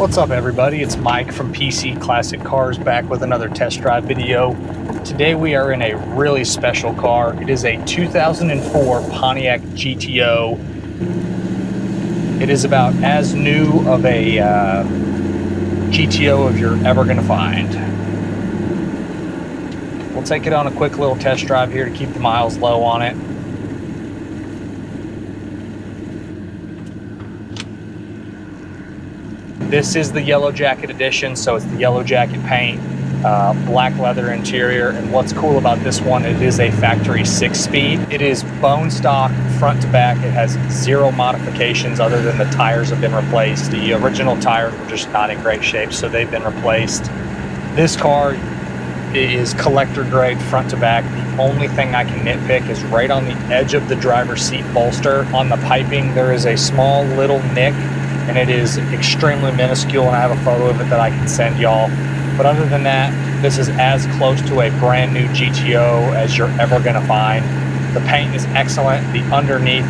What's up everybody, it's Mike from PC Classic Cars back with another test drive video. Today we are in a really special car. It is a 2004 Pontiac GTO. It is about as new of a GTO as you're ever going to find. We'll take it on a quick little test drive here to keep the miles low on it. This is the Yellow Jacket edition, so it's the Yellow Jacket paint, black leather interior, and what's cool about this one, it is a factory 6-speed. It is bone stock front to back. It has zero modifications other than the tires have been replaced. The original tires were just not in great shape, so they've been replaced. This car is collector grade front to back. The only thing I can nitpick is right on the edge of the driver's seat bolster. On the piping, there is a small little nick, and it is extremely minuscule, and I have a photo of it that I can send y'all. But other than that, this is as close to a brand new GTO as you're ever gonna find. The paint is excellent. The underneath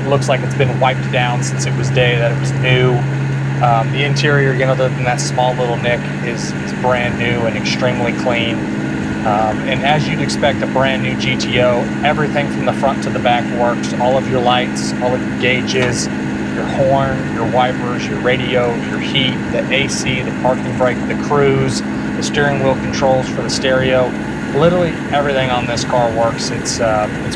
looks like it's been wiped down since it was day that it was new. The interior, again, other than that small little nick, is brand new and extremely clean. And as you'd expect a brand new GTO, everything from the front to the back works. All of your lights, all of your gauges, your horn, your wipers, your radio, your heat, the AC, the parking brake, the cruise, the steering wheel controls for the stereo. Literally everything on this car works. It's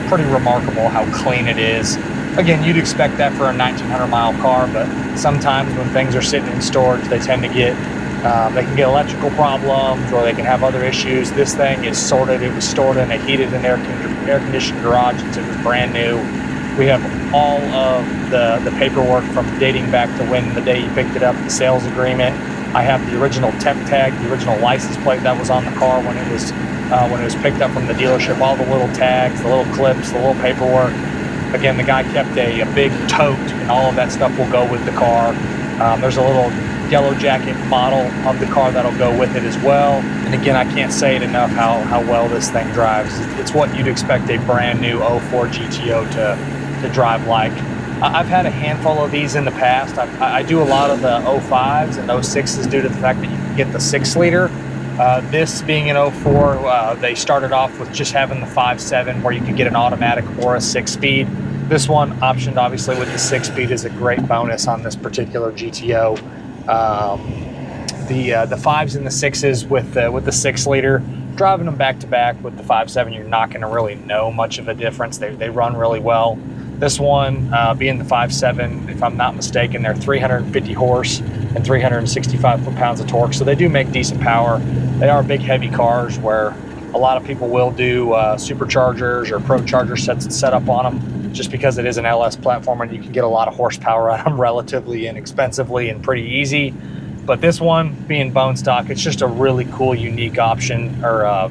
pretty remarkable how clean it is. Again, you'd expect that for a 1900-mile car, but sometimes when things are sitting in storage, they tend to get they can get electrical problems, or they can have other issues. This thing is sorted. It was stored in a heated and air-conditioned garage since it was brand new. We have all of the paperwork from dating back to when the day you picked it up, the sales agreement. I have the original temp tag, the original license plate that was on the car when it was picked up from the dealership. All the little tags, the little clips, the little paperwork. Again, the guy kept a big tote, and all of that stuff will go with the car. There's a little Yellow Jacket model of the car that'll go with it as well. And again, I can't say it enough how well this thing drives. It's what you'd expect a brand new 04 GTO to drive like. I've had a handful of these in the past. I do a lot of the 05s and 06s due to the fact that you can get the 6-liter. This being an 04, they started off with just having the 5.7 where you could get an automatic or a 6-speed. This one, optioned obviously with the 6-speed, is a great bonus on this particular GTO. The 5s and the 6s with the 6-liter, driving them back to back with the 5.7, you're not going to really know much of a difference. They run really well. This one, being the 5.7, if I'm not mistaken, they're 350 horse and 365 foot-pounds of torque, so they do make decent power. They are big, heavy cars where a lot of people will do superchargers or pro charger sets set up on them, just because it is an LS platform and you can get a lot of horsepower out of them relatively inexpensively and pretty easy. But this one, being bone stock, it's just a really cool, unique option, or a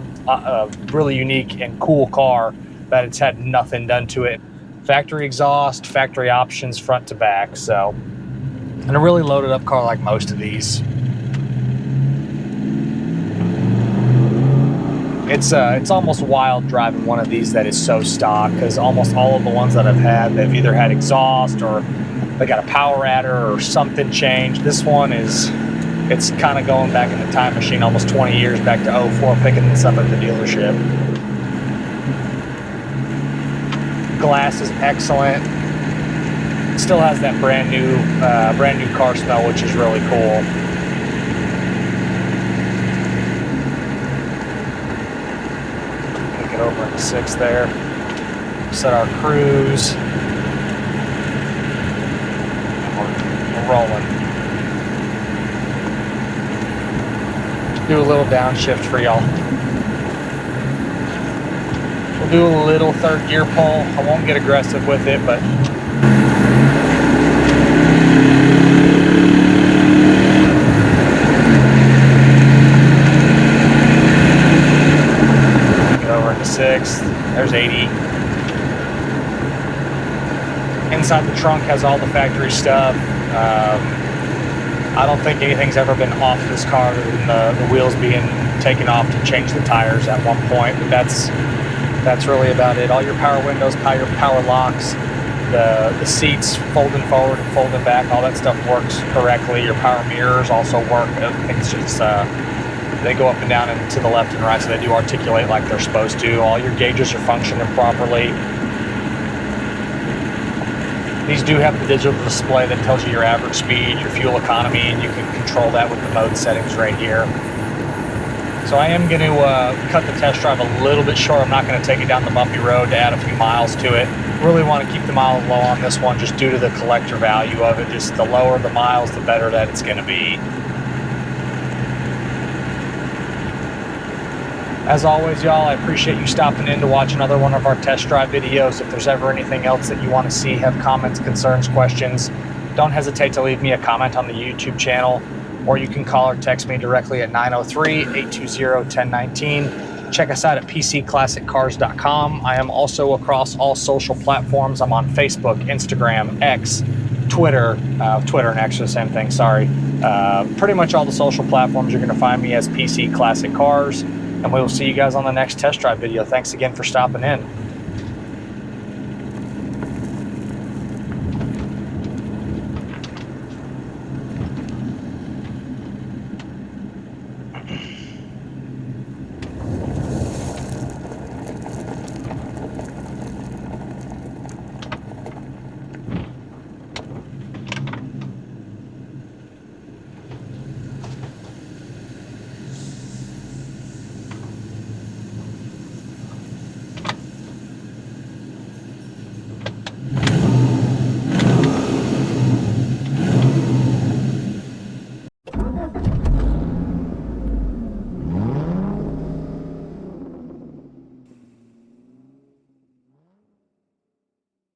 really unique and cool car that it's had nothing done to it. Factory exhaust, factory options front to back, so, and a really loaded up car like most of these. It's almost wild driving one of these that is so stock, because almost all of the ones that I've had, they've either had exhaust or they got a power adder or something changed. This one it's kind of going back in the time machine almost 20 years back to 04, picking this up at the dealership. Glass is excellent. It still has that brand new car smell, which is really cool. Get over into 6 there. Set our cruise. And we're rolling. Do a little downshift for y'all. We'll do a little third gear pull. I won't get aggressive with it, but get over into 6. There's 80. Inside the trunk has all the factory stuff. I don't think anything's ever been off this car other than the wheels being taken off to change the tires at one point, but that's really about it. All your power windows, power locks, The seats folding forward and folding back, all that stuff works correctly. Your power mirrors also work. Everything's just, they go up and down and to the left and right, so they do articulate like they're supposed to. All your gauges are functioning properly. These do have the digital display that tells you your average speed, your fuel economy, and you can control that with the mode settings right here. So I am going to cut the test drive a little bit short. I'm not going to take it down the bumpy road to add a few miles to it. Really want to keep the miles low on this one just due to the collector value of it. Just the lower the miles, the better that it's going to be. As always, y'all, I appreciate you stopping in to watch another one of our test drive videos. If there's ever anything else that you want to see, have comments, concerns, questions, don't hesitate to leave me a comment on the YouTube channel, or you can call or text me directly at 903-820-1019. Check us out at pcclassiccars.com. I am also across all social platforms. I'm on Facebook, Instagram, X, Twitter. Twitter and X are the same thing, sorry. Pretty much all the social platforms you're going to find me as PC Classic Cars. And we will see you guys on the next test drive video. Thanks again for stopping in.